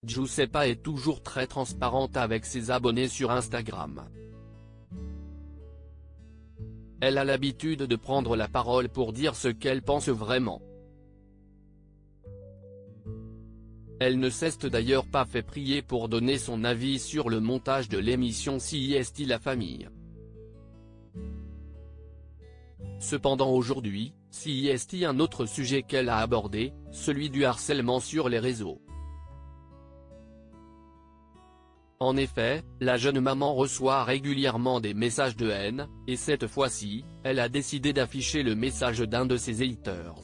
Giuseppa est toujours très transparente avec ses abonnés sur Instagram. Elle a l'habitude de prendre la parole pour dire ce qu'elle pense vraiment. Elle ne s'est d'ailleurs pas fait prier pour donner son avis sur le montage de l'émission CIST La Famille. Cependant aujourd'hui, CIST un autre sujet qu'elle a abordé, celui du harcèlement sur les réseaux. En effet, la jeune maman reçoit régulièrement des messages de haine, et cette fois-ci, elle a décidé d'afficher le message d'un de ses haters.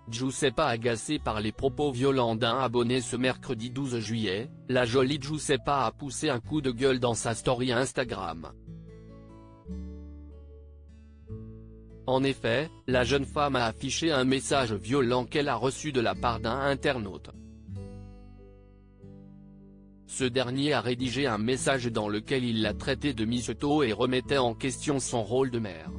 Giuseppa agacée par les propos violents d'un abonné ce mercredi 12 juillet, la jolie Giuseppa a poussé un coup de gueule dans sa story Instagram. En effet, la jeune femme a affiché un message violent qu'elle a reçu de la part d'un internaute. Ce dernier a rédigé un message dans lequel il l'a traité de michto et remettait en question son rôle de mère.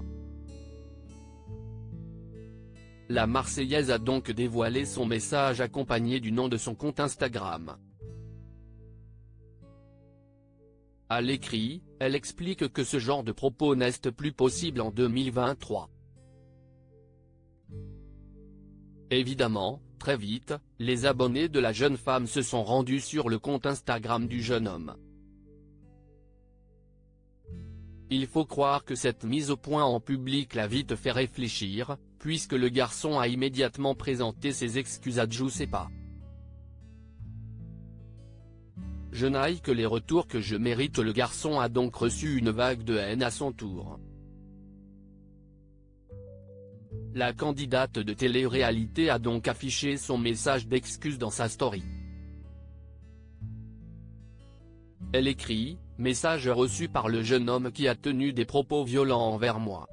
La Marseillaise a donc dévoilé son message accompagné du nom de son compte Instagram. À l'écrit, elle explique que ce genre de propos n'est plus possible en 2023. Évidemment, très vite, les abonnés de la jeune femme se sont rendus sur le compte Instagram du jeune homme. Il faut croire que cette mise au point en public l'a vite fait réfléchir, puisque le garçon a immédiatement présenté ses excuses à Giuseppa. Je n'aille que les retours que je mérite. Le garçon a donc reçu une vague de haine à son tour. La candidate de télé-réalité a donc affiché son message d'excuse dans sa story. Elle écrit, « Message reçu par le jeune homme qui a tenu des propos violents envers moi.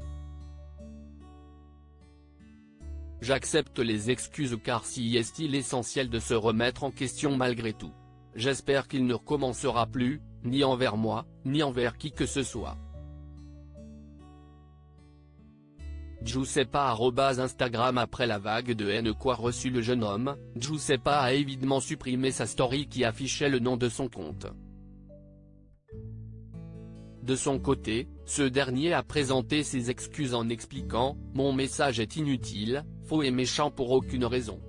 J'accepte les excuses car si est l'essentiel de se remettre en question malgré tout. J'espère qu'il ne recommencera plus, ni envers moi, ni envers qui que ce soit. » Giuseppa @Instagram. Après la vague de haine qu'a reçu le jeune homme, Giuseppa a évidemment supprimé sa story qui affichait le nom de son compte. De son côté, ce dernier a présenté ses excuses en expliquant « Mon message est inutile, faux et méchant pour aucune raison.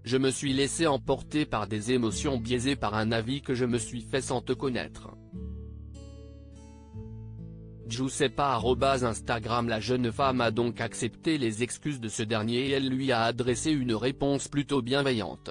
Je me suis laissé emporter par des émotions biaisées par un avis que je me suis fait sans te connaître. » Giuseppa @Instagram. La jeune femme a donc accepté les excuses de ce dernier et elle lui a adressé une réponse plutôt bienveillante.